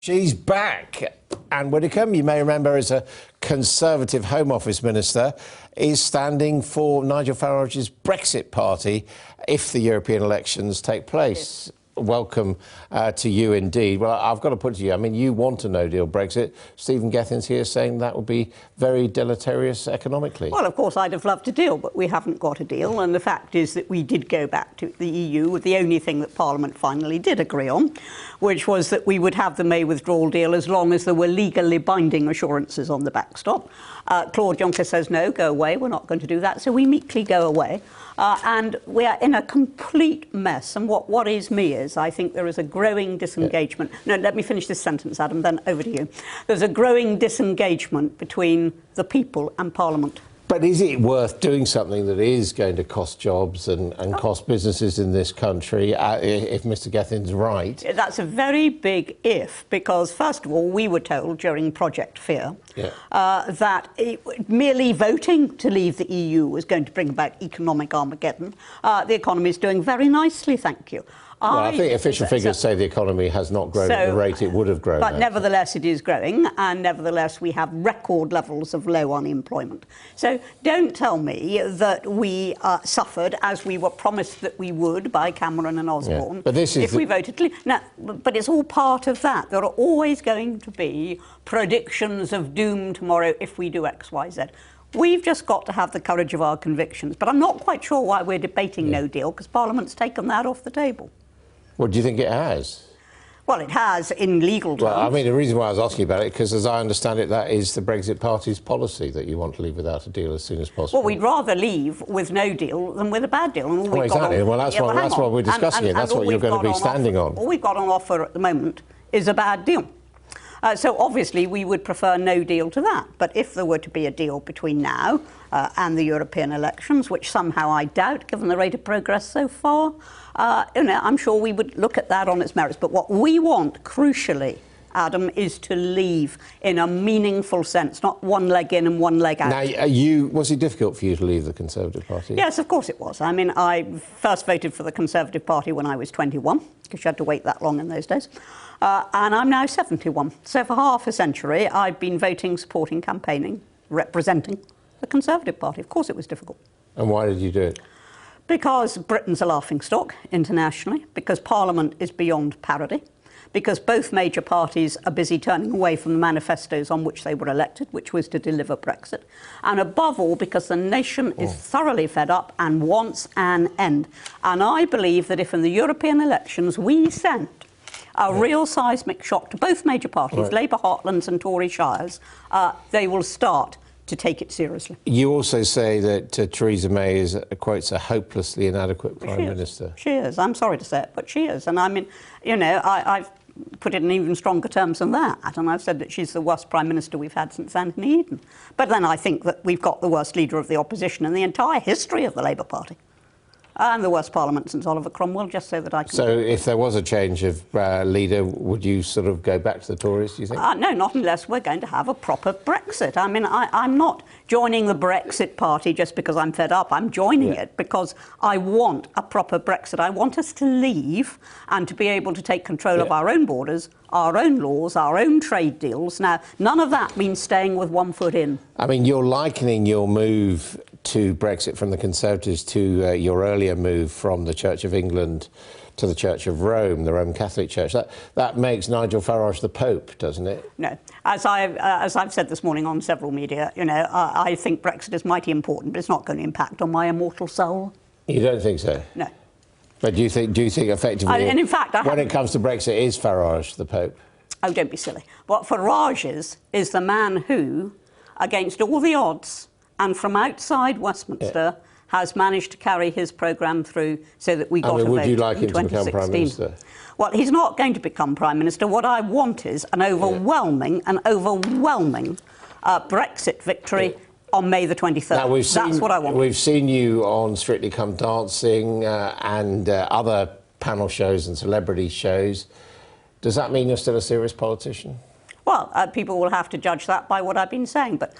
She's back. Anne Widdecombe, you may remember as a Conservative Home Office Minister, is standing for Nigel Farage's Brexit party if the European elections take place. Yes. Welcome to you indeed. Well, I've got to put it to you, I mean, you want a no-deal Brexit. Stephen Gethin's here saying that would be very deleterious economically. Well, of course, I'd have loved a deal, but we haven't got a deal. And the fact is that we did go back to the EU with the only thing that Parliament finally did agree on, which was that we would have the May withdrawal deal as long as there were legally binding assurances on the backstop. Claude Juncker says, no, go away, we're not going to do that. So we meekly go away. And we are in a complete mess. And what worries me is I think there is a growing disengagement. No, let me finish this sentence, Adam, then over to you. There's a growing disengagement between the people and Parliament. But is it worth doing something that is going to cost jobs and cost businesses in this country, if Mr Gethin's right? That's a very big if, because, first of all, we were told during Project Fear that merely voting to leave the EU was going to bring about economic Armageddon. The economy is doing very nicely, thank you. Well, I think official figures say the economy has not grown at the rate it would have grown. But nevertheless, it is growing, and nevertheless, we have record levels of low unemployment. So don't tell me that we suffered, as we were promised that we would by Cameron and Osborne, but this is if we voted to leave. Now, but it's all part of that. There are always going to be predictions of doom tomorrow if we do X, Y, Z. We've just got to have the courage of our convictions. But I'm not quite sure why we're debating no deal, because Parliament's taken that off the table. What do you think it has? Well, it has in legal terms. Well, I mean, the reason why I was asking about it, because as I understand it, that is the Brexit Party's policy, that you want to leave without a deal as soon as possible. Well, we'd rather leave with no deal than with a bad deal. And well, exactly. Well, that's why we're discussing it. That's what you're going to be standing on. All we've got on offer at the moment is a bad deal. So obviously we would prefer no deal to that. But if there were to be a deal between now and the European elections, which somehow I doubt, given the rate of progress so far, I'm sure we would look at that on its merits. But what we want, crucially, Adam, is to leave in a meaningful sense, not one leg in and one leg out. Now, was it difficult for you to leave the Conservative Party? Yes, of course it was. I mean, I first voted for the Conservative Party when I was 21, because you had to wait that long in those days. And I'm now 71. So for half a century, I've been voting, supporting, campaigning, representing the Conservative Party. Of course it was difficult. And why did you do it? Because Britain's a laughingstock internationally, because Parliament is beyond parody, because both major parties are busy turning away from the manifestos on which they were elected, which was to deliver Brexit, and above all, because the nation is thoroughly fed up and wants an end. And I believe that if in the European elections we send a real seismic shock to both major parties, Labour heartlands and Tory shires, they will start to take it seriously. You also say that Theresa May is, quotes, a hopelessly inadequate Prime Minister. She is. I'm sorry to say it, but she is. And I mean, you know, I've put it in even stronger terms than that. And I've said that she's the worst Prime Minister we've had since Anthony Eden. But then I think that we've got the worst leader of the opposition in the entire history of the Labour Party. And the worst parliament since Oliver Cromwell, just so that I can... So if there was a change of leader, would you sort of go back to the Tories, do you think? No, not unless we're going to have a proper Brexit. I mean, I'm not joining the Brexit party just because I'm fed up. I'm joining it because I want a proper Brexit. I want us to leave and to be able to take control of our own borders, our own laws, our own trade deals. Now, none of that means staying with one foot in. I mean, you're likening your move to Brexit from the Conservatives to your earlier move from the Church of England to the Church of Rome, the Roman Catholic Church. That makes Nigel Farage the Pope, doesn't it? No. As I've said this morning on several media, you know, I think Brexit is mighty important, but it's not going to impact on my immortal soul. You don't think so? No. But do you think effectively, and in fact, when it comes to Brexit, is Farage the Pope? Oh, don't be silly. What Farage is the man who, against all the odds, and from outside Westminster, has managed to carry his programme through so that we got a vote in 2016. Would you like him to become Prime Minister? Well, he's not going to become Prime Minister. What I want is an overwhelming Brexit victory on May the 23rd. Now, That's what I want. We've seen you on Strictly Come Dancing and other panel shows and celebrity shows. Does that mean you're still a serious politician? Well, Well, people will have to judge that by what I've been saying, but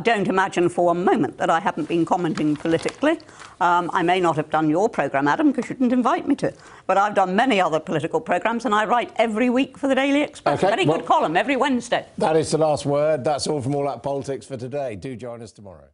don't imagine for a moment that I haven't been commenting politically. I may not have done your programme, Adam, because you didn't invite me to, but I've done many other political programmes, and I write every week for the Daily Express. Okay, Very good column every Wednesday. That is the last word. That's all from All That Politics for today. Do join us tomorrow.